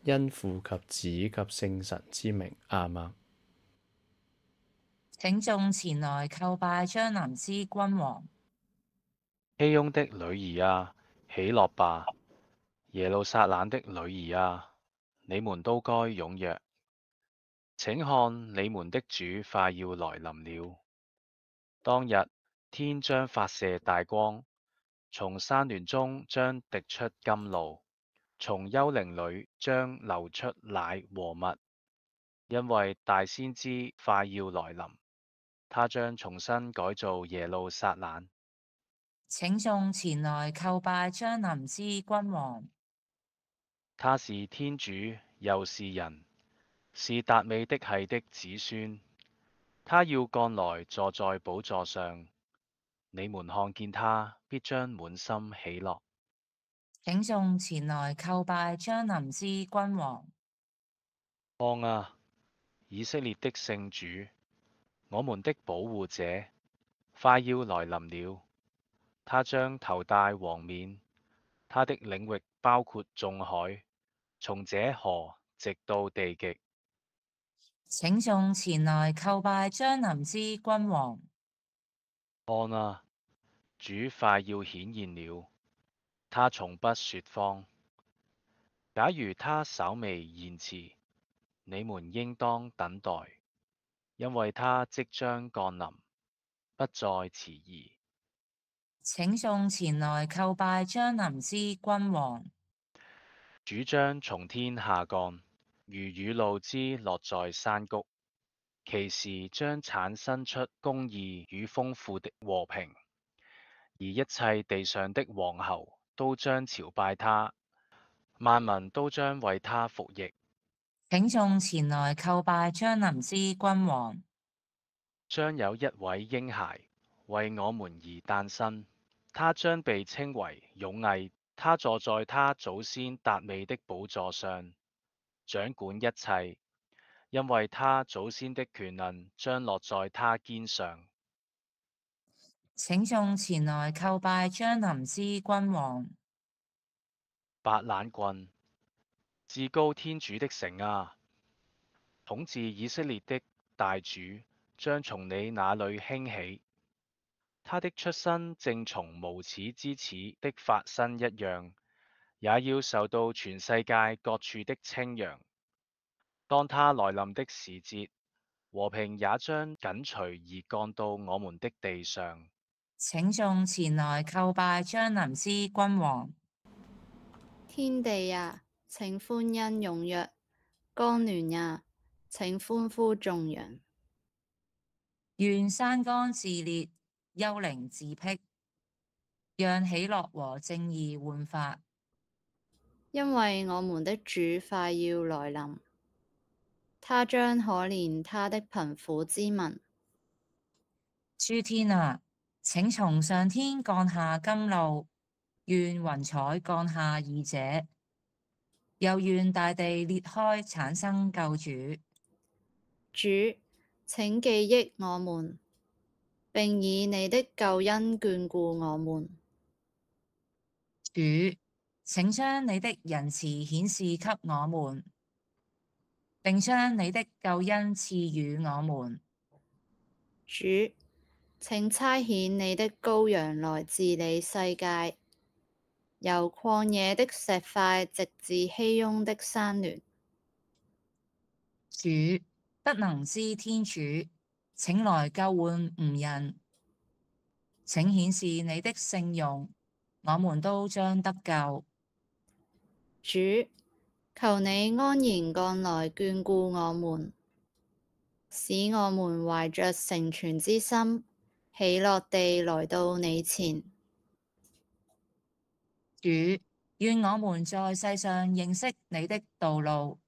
因父及子及聖神之名，阿們。請眾前來叩拜將臨之君王。熙雍的女兒啊，喜樂吧！耶路撒冷的女兒啊，你們都該踴躍。請看，你們的主快要來臨了。當日，天將發射大光，從山巒中將滴出甘露，從幽靈裏將流出奶和蜜，因為大先知快要來臨，他將重新改造耶路撒冷。請眾前來叩拜將臨之君王。他是天主，又是人，是達味的系的子孫。他要降來坐在寶座上，你們看見他，必將滿心喜樂。請眾前來叩拜將臨之君王。看啊，以色列的聖主，我們的保護者，快要來臨了。他將頭戴王冕，他的領域包括眾海，從這河直到地極。請眾前來叩拜將臨之君王。看啊，主快要顯現了，他從不說謊。假如他稍微延遲，你們應當等待，因為他即將降臨，不再遲疑。請眾前來叩拜將臨之君王。主將從天下降，如雨露之落在山谷，其時將產生出公義與豐富的和平，而一切地上的王侯都將朝拜他，萬民都將為他服役。請眾前來叩拜將臨之君王。將有一位嬰孩為我們而誕生，他將被稱為勇毅，他坐在他祖先達味的寶座上，掌管一切，因為他祖先的權能將落在他肩上。請眾前來叩拜將臨之君王。白冷郡，至高天主的城啊，統治以色列的大主將從你那裏興起，他的出生正從無始之始的發生一樣，也要受到全世界各處的稱揚。當他來臨的時節，和平也將緊隨而降到我們的地上。請眾前來叩拜將臨之君王。天地啊，請歡欣踴躍；江巒啊，請歡呼頌揚。願山岡自裂，丘陵自辟，讓喜樂和正義煥發。因為我們的主快要來臨，他將可憐他的貧苦之民。諸天啊，請從上天降下甘露，願雲彩降下義者，又願大地裂開產生救主。主，請記憶我們，並以你的救恩眷顧我們。主，請將你的仁慈顯示給我們，並將你的救恩賜予我們。主，請差遣你的羔羊來治理世界，由曠野的石塊直至熙雍的山巒。主，不能知天主，請來救援吾人，請顯示你的聖容，我們都將得救。主，求你安然降來眷顧我們，使我們懷着成全之心，喜樂地來到你前。主，願我們在世上認識你的道路，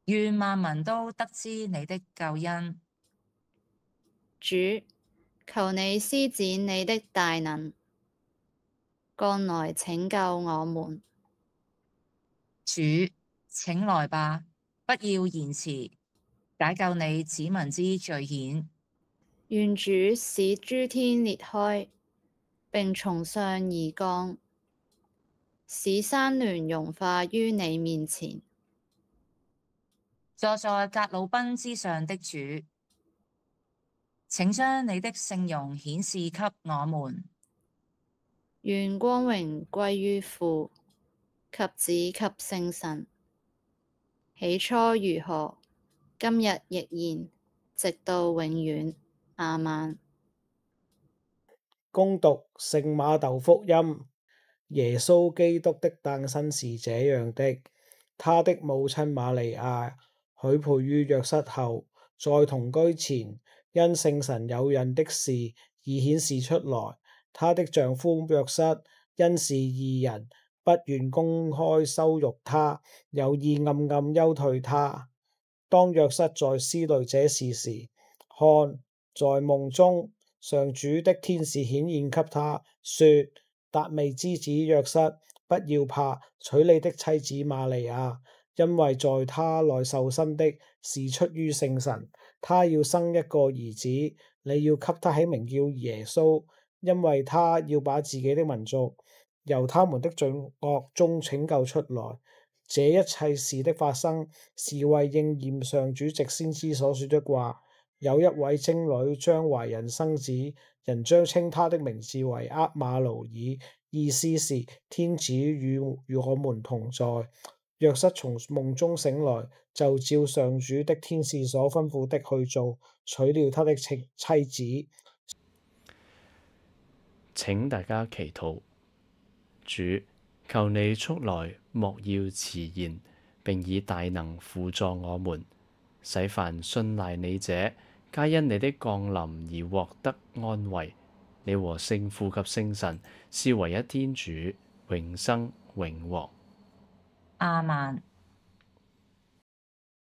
願萬民都得知你的救恩。主，求你施展你的大能，降來拯救我們。主，請來吧，不要延遲，解救你子民之罪愆。願主使諸天裂開，並從上而降，使山巒融化於你面前。坐在革魯賓之上的主，請將你的聖容顯示給我們。願光榮歸於父及子及聖神，起初如何，今日亦然，直到永遠。亞孟。恭讀聖瑪竇福音。耶穌基督的誕生是這樣的：他的母親瑪利亞許配於若瑟後，在同居前，因聖神有孕的事已顯示出來。她的丈夫若瑟因是義人，不願公開羞辱她，有意暗暗休退她。當若瑟在思慮這事時，看，在夢中，上主的天使顯現給他，說：達味之子若瑟，不要怕，娶你的妻子瑪利亞，因為在她內受生的是出於聖神。她要生一個兒子，你要給他起名叫耶穌，因為他要把自己的民族由他們的罪惡中拯救出來。這一切事的發生，是為應驗上主藉先知所說的話：有一位貞女將懷孕生子，人將稱他的名字為厄馬奴耳，意思是天子與我們同在。若瑟從夢中醒來，就照上主的天使所吩咐的去做，娶了他的妻子。請大家祈禱。主，求你速來，莫要遲延，並以大能輔助我們，使凡信賴你者，皆因你的降臨而獲得安慰。你和聖父及聖神是唯一天主，永生永王。亞孟。